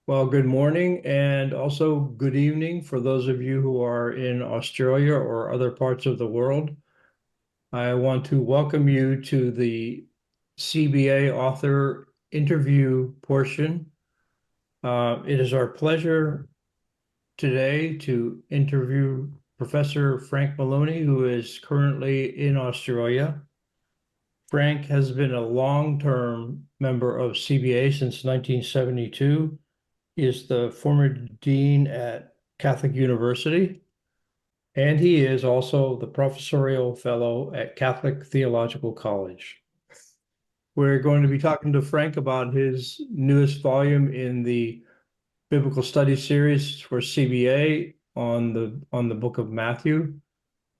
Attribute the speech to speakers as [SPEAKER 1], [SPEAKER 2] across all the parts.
[SPEAKER 1] Well, good morning and also good evening for those of you who are in Australia or other parts of the world. I want to welcome you to the CBA author interview portion. It is our pleasure today to interview Professor Frank Moloney, who is currently in Australia. Frank has been a long-term member of CBA since 1972. He is the former dean at Catholic University, and he is also the professorial fellow at Catholic Theological College. We're going to be talking to Frank about his newest volume in the Biblical Studies series for CBA on the book of Matthew.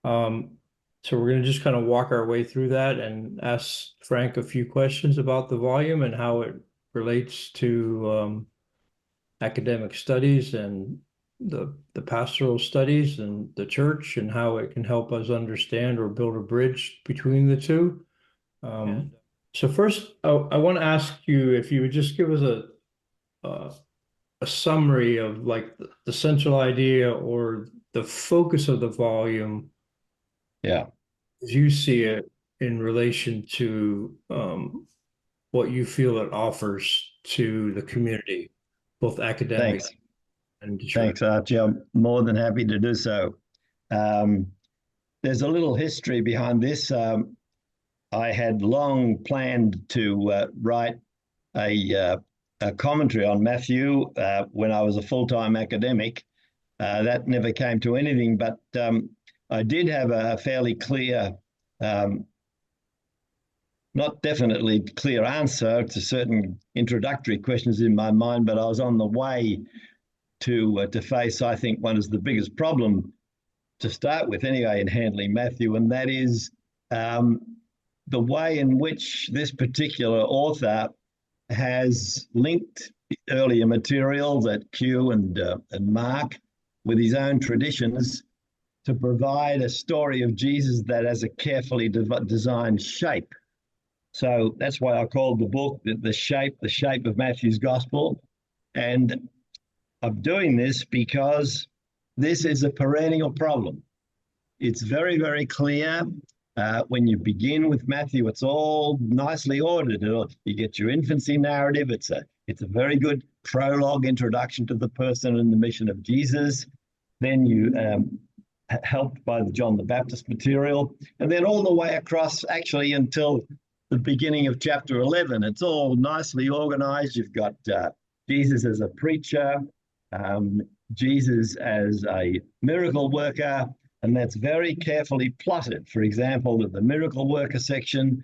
[SPEAKER 1] Um, so we're going to just kind of walk our way through that and ask Frank a few questions about the volume and how it relates to academic studies and the pastoral studies and the church and how it can help us understand or build a bridge between the two. Um, so first, I want to ask you if you would just give us a, a summary of like the central idea or the focus of the volume
[SPEAKER 2] Yeah,
[SPEAKER 1] as you see it in relation to what you feel it offers to the community, both academic
[SPEAKER 2] thanks.
[SPEAKER 1] and the church.
[SPEAKER 2] Thanks, Archie. I'm more than happy to do so. Um, there's a little history behind this. I had long planned to write a, uh, a commentary on Matthew when I was a full-time academic. That never came to anything, but I did have a fairly clear, um, not definitely clear answer to certain introductory questions in my mind, but I was on the way to face, I think, one is the biggest problem to start with, anyway, in handling Matthew, and that is um, the way in which this particular author has linked earlier materials at Q and Mark with his own traditions to provide a story of Jesus that has a carefully designed shape. So that's why I called the book the shape of Matthew's gospel. And I'm doing this because this is a perennial problem. It's very, very clear. When you begin with Matthew, it's all nicely ordered. You get your infancy narrative. It's a very good prologue introduction to the person and the mission of Jesus. Then you helped by the John the Baptist material, and then all the way across, actually, until the beginning of chapter 11. It's all nicely organized. You've got Jesus as a preacher, um, Jesus as a miracle worker, and that's very carefully plotted. For example, that the miracle worker section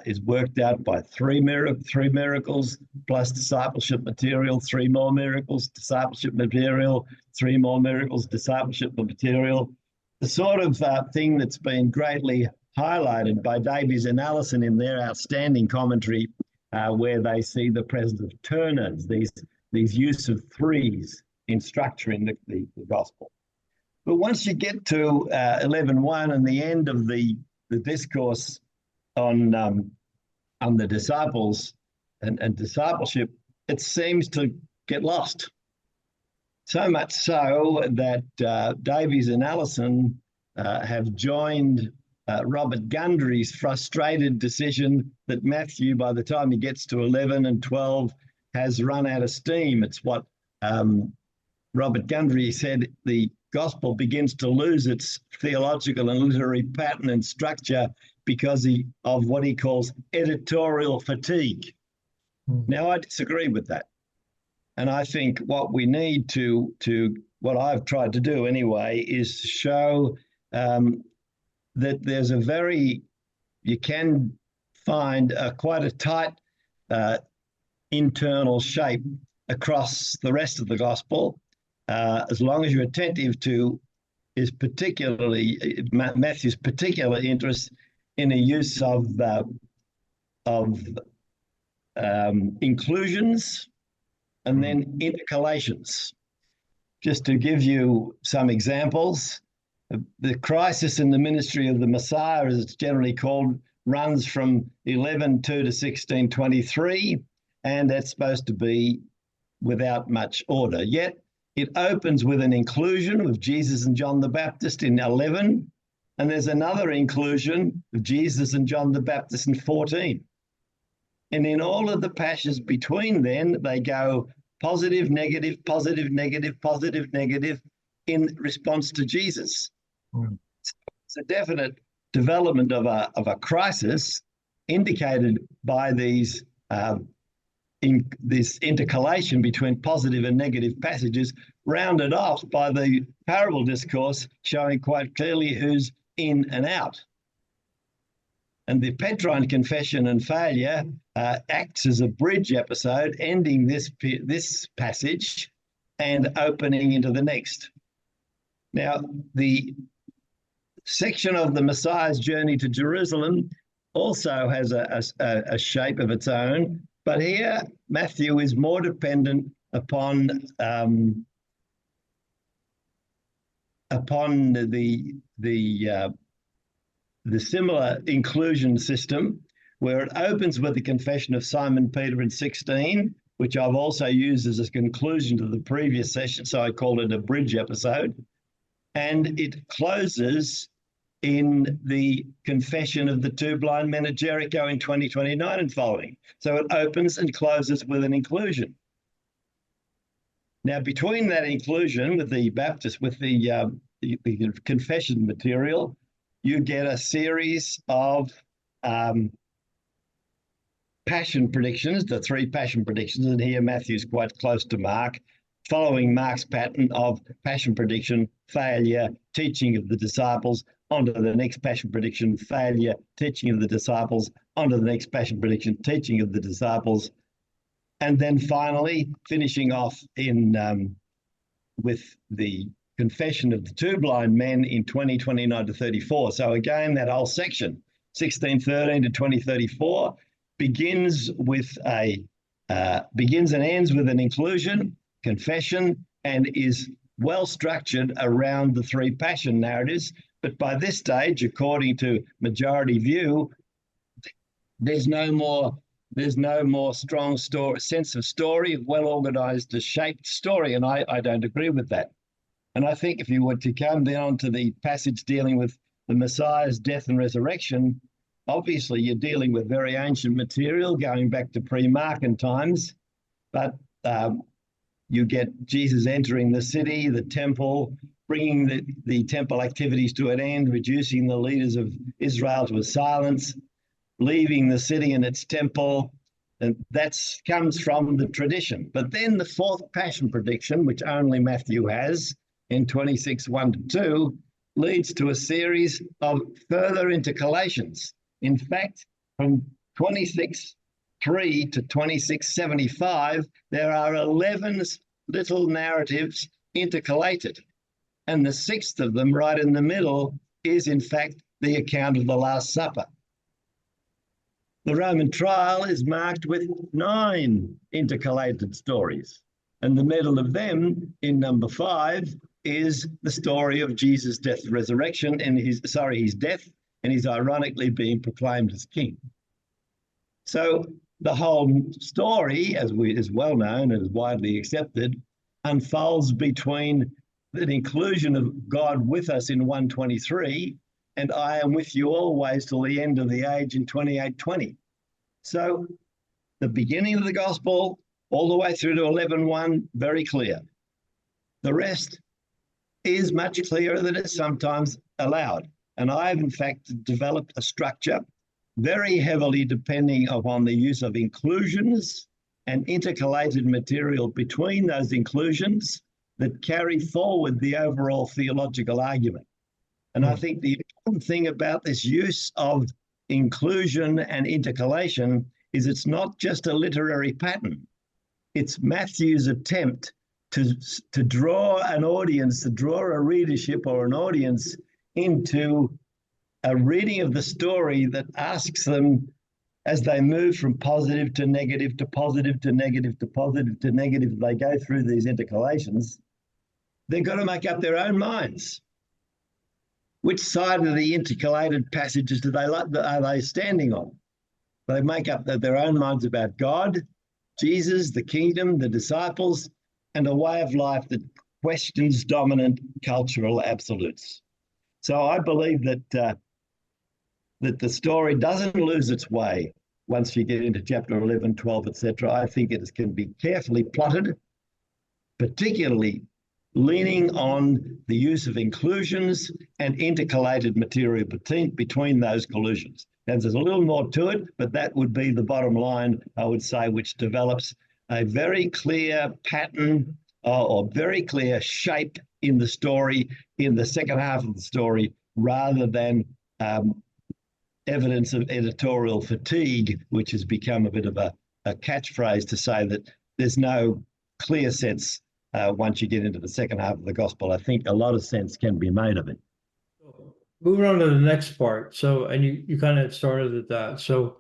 [SPEAKER 2] is worked out by three miracles plus discipleship material, three more miracles, discipleship material, three more miracles, discipleship material. The sort of thing that's been greatly highlighted by Davies and Allison in their outstanding commentary, where they see the presence of turners, these use of threes in structuring the gospel. But once you get to 11:1 and the end of the discourse on the disciples and discipleship, it seems to get lost. So much so that Davies and Allison have joined Robert Gundry's frustrated decision that Matthew, by the time he gets to 11 and 12, has run out of steam. It's what Robert Gundry said: the gospel begins to lose its theological and literary pattern and structure because of what he calls editorial fatigue. Now, I disagree with that. And I think what we need what I've tried to do anyway, is to show that there's you can find quite a tight internal shape across the rest of the gospel, as long as you're attentive to Matthew's particular interest in the use of inclusions and then intercalations. Just to give you some examples, the crisis in the ministry of the Messiah, as it's generally called, runs from 11:2 to 16:23, and that's supposed to be without much order. Yet it opens with an inclusion of Jesus and John the Baptist in 11, and there's another inclusion of Jesus and John the Baptist in 14. And in all of the passages between then, they go positive, negative, positive, negative, positive, negative in response to Jesus.
[SPEAKER 1] Mm.
[SPEAKER 2] It's a definite development of a crisis indicated by these in this intercalation between positive and negative passages, rounded off by the parable discourse showing quite clearly who's in and out. And the Petrine confession and failure acts as a bridge episode, ending this passage and opening into the next. Now, the section of the Messiah's journey to Jerusalem also has a shape of its own, but here Matthew is more dependent upon the similar inclusion system, where it opens with the confession of Simon Peter in 16, which I've also used as a conclusion to the previous session, so I call it a bridge episode. And it closes in the confession of the two blind men at Jericho in 2029 and following. So it opens and closes with an inclusion. Now, between that inclusion with the Baptist, with the confession material, you get a series of passion predictions, the three passion predictions, and here Matthew's quite close to Mark, following Mark's pattern of passion prediction, failure, teaching of the disciples, onto the next passion prediction, failure, teaching of the disciples, onto the next passion prediction, teaching of the disciples, and then finally finishing off in with the confession of the two blind men in 2029 to 34. So again, that whole section, 1613 to 2034, begins and ends with an inclusion, confession, and is well structured around the three passion narratives. But by this stage, according to majority view, there's no more strong sense of story, well organized, shaped story, and I don't agree with that. And I think if you were to come down to the passage dealing with the Messiah's death and resurrection, obviously you're dealing with very ancient material going back to pre-Markan times, but you get Jesus entering the city, the temple, bringing the temple activities to an end, reducing the leaders of Israel to a silence, leaving the city and its temple, and that comes from the tradition. But then the fourth passion prediction, which only Matthew has, in 26:1-2, leads to a series of further intercalations. In fact, from 26:3 to 26:75, there are 11 little narratives intercalated. And the sixth of them, right in the middle, is in fact the account of the Last Supper. The Roman trial is marked with 9 intercalated stories. And the middle of them, in number 5, is the story of Jesus' death and resurrection, and his death, and he's ironically being proclaimed as king. So the whole story, as is well known and is widely accepted, unfolds between the inclusion of God with us in 1:23 and I am with you always till the end of the age in 28:20. So the beginning of the gospel all the way through to 11:1, very clear. The rest is much clearer than is sometimes allowed. And I've in fact developed a structure very heavily depending upon the use of inclusions and intercalated material between those inclusions that carry forward the overall theological argument. And I think the important thing about this use of inclusion and intercalation is it's not just a literary pattern. It's Matthew's attempt to draw an audience, to draw a readership or an audience into a reading of the story that asks them, as they move from positive to negative to positive to negative to positive to negative, they go through these intercalations, they've got to make up their own minds. Which side of the intercalated passages are they standing on? They make up their own minds about God, Jesus, the kingdom, the disciples, and a way of life that questions dominant cultural absolutes. So I believe that the story doesn't lose its way once you get into chapter 11, 12, etc. I think it can be carefully plotted, particularly leaning on the use of inclusions and intercalated material between those collisions. And there's a little more to it, but that would be the bottom line, I would say, which develops a very clear pattern or very clear shape in the story, in the second half of the story, rather than evidence of editorial fatigue, which has become a bit of a catchphrase to say that there's no clear sense once you get into the second half of the gospel. I think a lot of sense can be made of it.
[SPEAKER 1] Moving on to the next part. So, and you kind of started at that. So,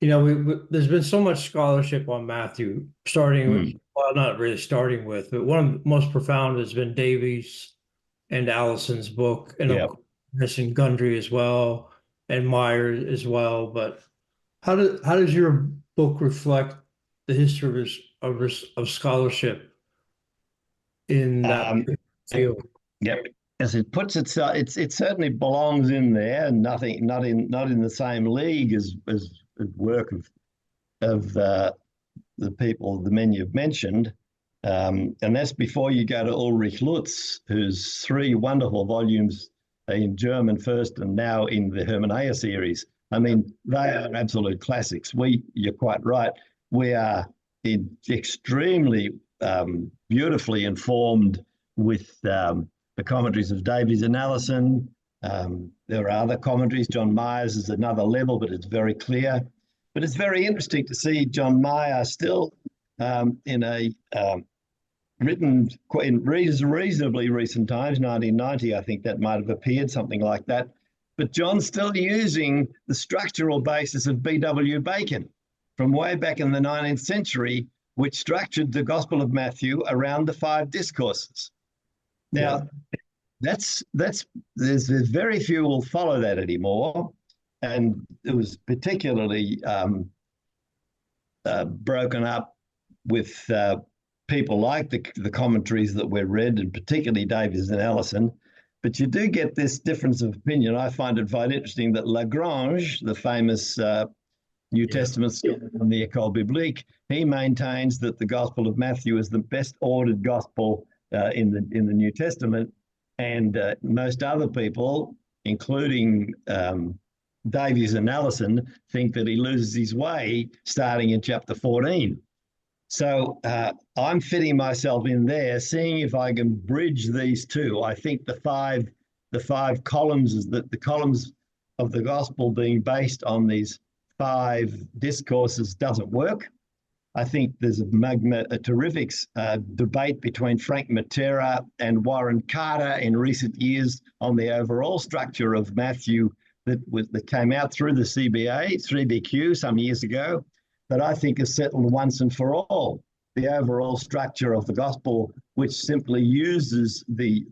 [SPEAKER 1] there's been so much scholarship on Matthew, starting with, well, not really starting with, but one of the most profound has been Davies and Allison's book, and of course, and Gundry as well, and Meyer as well. But how does your book reflect the history of scholarship in that field?
[SPEAKER 2] Yep. As it puts itself, it certainly belongs in there, and not in the same league as work of the people, the men you've mentioned, and that's before you go to Ulrich Lutz, whose 3 wonderful volumes in German first and now in the Hermeneia series. I mean, they are absolute classics. You're quite right, we are extremely beautifully informed with the commentaries of Davies and Allison. There are other commentaries. John Mayer's is another level, but it's very clear. But it's very interesting to see John Mayer still in a written in reasonably recent times, 1990, I think that might have appeared, something like that. But John's still using the structural basis of B.W. Bacon from way back in the 19th century, which structured the Gospel of Matthew around the 5 discourses. Now, there's very few will follow that anymore, and it was particularly broken up with people like the commentaries that we read, and particularly Davies and Allison. But you do get this difference of opinion. I find it quite interesting that Lagrange, the famous New Testament scholar from the École Biblique, he maintains that the Gospel of Matthew is the best ordered gospel in the New Testament, and most other people, including Davies and Allison, think that he loses his way starting in chapter 14. So I'm fitting myself in there, seeing if I can bridge these two. I think the five columns is that the columns of the gospel being based on these 5 discourses doesn't work. I think there's a terrific debate between Frank Matera and Warren Carter in recent years on the overall structure of Matthew that came out through the CBA, 3BQ some years ago, that I think is settled once and for all. The overall structure of the gospel, which simply uses the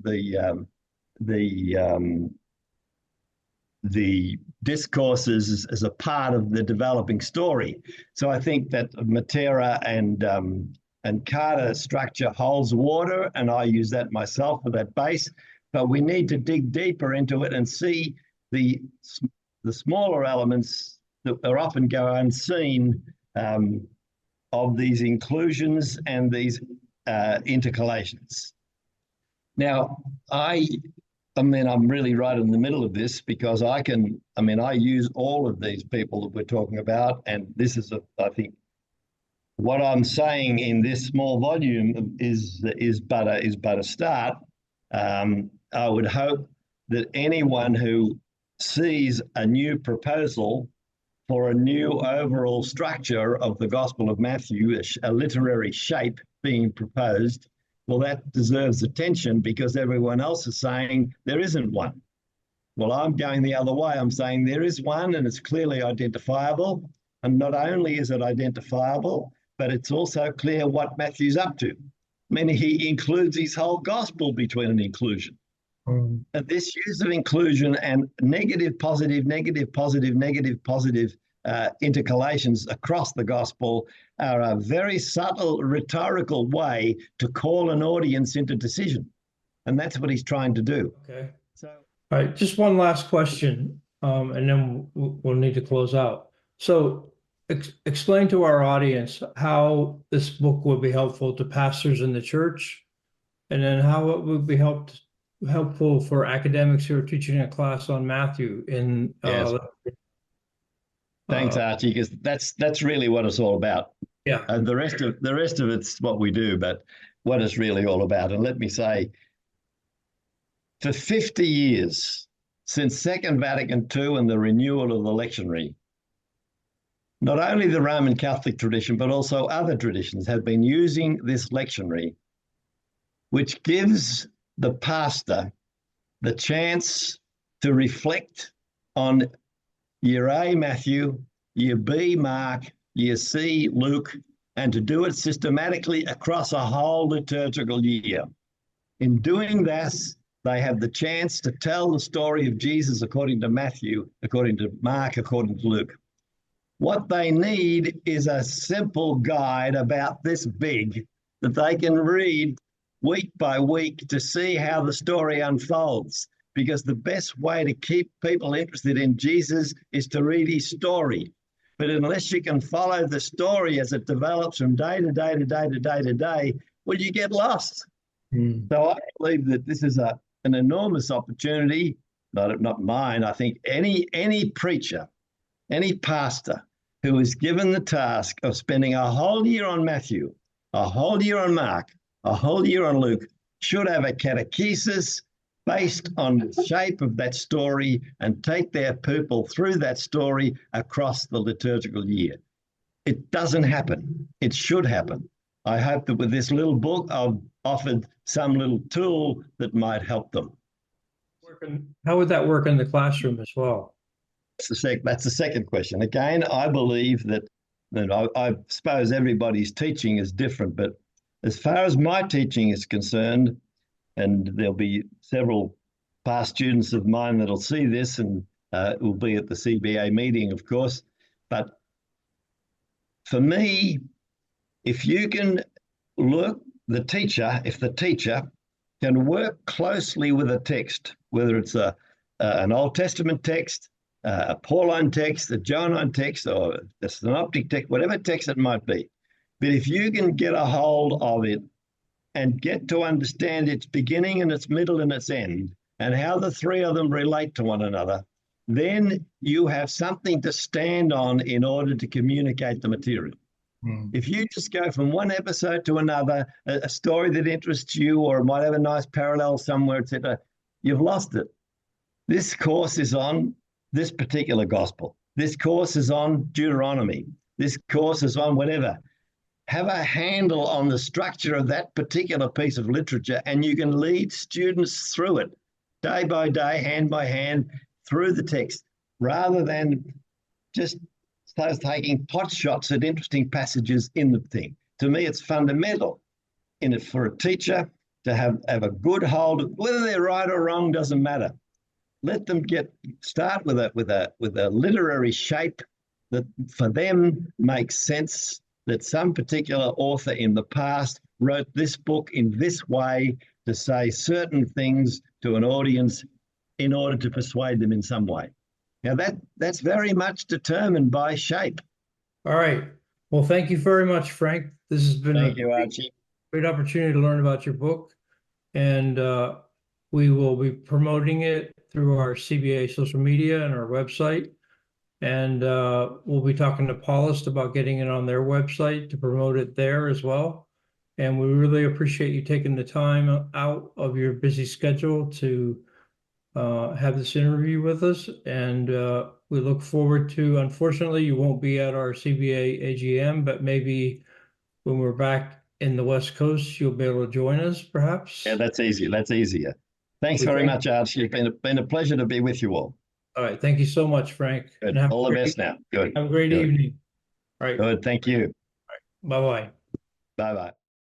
[SPEAKER 2] discourses as a part of the developing story. So I think that Matera and Carter structure holds water, and I use that myself for that base. But we need to dig deeper into it and see the smaller elements that are often go unseen of these inclusions and these intercalations. Now, I mean, I'm really right in the middle of this because I use all of these people that we're talking about, and this is, I think, what I'm saying in this small volume is but a start. I would hope that anyone who sees a new proposal for a new overall structure of the Gospel of Matthew, a literary shape being proposed, well, that deserves attention because everyone else is saying there isn't one. Well, I'm going the other way. I'm saying there is one, and it's clearly identifiable. And not only is it identifiable, but it's also clear what Matthew's up to. I mean, he includes his whole gospel between an inclusion. And this use of inclusion and negative, positive, negative, positive, negative, positive intercalations across the gospel are a very subtle rhetorical way to call an audience into decision. And that's what he's trying to do.
[SPEAKER 1] Okay.
[SPEAKER 2] So,
[SPEAKER 1] All right, just one last question, and then we'll need to close out. So explain to our audience how this book would be helpful to pastors in the church, and then how it would be helpful for academics who are teaching a class on Matthew in
[SPEAKER 2] yes. Thanks,
[SPEAKER 1] uh,
[SPEAKER 2] Archie, because that's really what it's all about.
[SPEAKER 1] yeah.
[SPEAKER 2] And the rest of it's what we do, but what it's really all about. And let me say, for 50 years, since Second Vatican II and the renewal of the lectionary, not only the Roman Catholic tradition, but also other traditions have been using this lectionary, which gives the pastor the chance to reflect on year A, Matthew, year B, Mark, year C, Luke, and to do it systematically across a whole liturgical year. In doing this, they have the chance to tell the story of Jesus according to Matthew, according to Mark, according to Luke. What they need is a simple guide about this big that they can read week by week to see how the story unfolds. Because the best way to keep people interested in Jesus is to read his story. But unless you can follow the story as it develops from day to day to day to day to day, well, you get lost. So I believe that this is an enormous opportunity, not mine. I think any preacher, any pastor who is given the task of spending a whole year on Matthew, a whole year on Mark, a whole year on Luke, should have a catechesis based on the shape of that story and take their people through that story across the liturgical year. It doesn't happen. It should happen. I hope that with this little book, I've offered some little tool that might help them.
[SPEAKER 1] How would that work in the classroom as well?
[SPEAKER 2] That's the second question. Again, I believe that I suppose everybody's teaching is different, but as far as my teaching is concerned, and there'll be several past students of mine that'll see this, and it will be at the CBA meeting, of course. But for me, if you can look, if the teacher can work closely with a text, whether it's an Old Testament text, a Pauline text, a Johannine text, or a synoptic text, whatever text it might be. But if you can get a hold of it and get to understand its beginning and its middle and its end, and how the three of them relate to one another, then you have something to stand on in order to communicate the material. If you just go from one episode to another, a story that interests you or might have a nice parallel somewhere, etc., you've lost it. This course is on this particular gospel. This course is on Deuteronomy. This course is on whatever. Have a handle on the structure of that particular piece of literature, and you can lead students through it day by day, hand by hand, through the text, rather than just taking pot shots at interesting passages in the thing. To me, it's fundamental in it for a teacher to have a good hold of whether they're right or wrong doesn't matter. Let them start with a literary shape that for them makes sense, that some particular author in the past wrote this book in this way to say certain things to an audience in order to persuade them in some way. Now that's very much determined by shape.
[SPEAKER 1] All right. Well, thank you very much, Frank. This has been
[SPEAKER 2] Thank you, Archie.
[SPEAKER 1] Great opportunity to learn about your book, and we will be promoting it through our CBA social media and our website. And we'll be talking to Paulist about getting it on their website to promote it there as well. And we really appreciate you taking the time out of your busy schedule to have this interview with us. And we look forward to, unfortunately, you won't be at our CBA AGM, but maybe when we're back in the West Coast, you'll be able to join us, perhaps.
[SPEAKER 2] Yeah, that's easy. That's easier. Thanks very much, Archie. It's been a pleasure to be with you all.
[SPEAKER 1] All right. Thank you so much, Frank.
[SPEAKER 2] Good. All the best now. Good.
[SPEAKER 1] Have a great evening. All right.
[SPEAKER 2] Good. Thank you.
[SPEAKER 1] Bye-bye.
[SPEAKER 2] Bye-bye.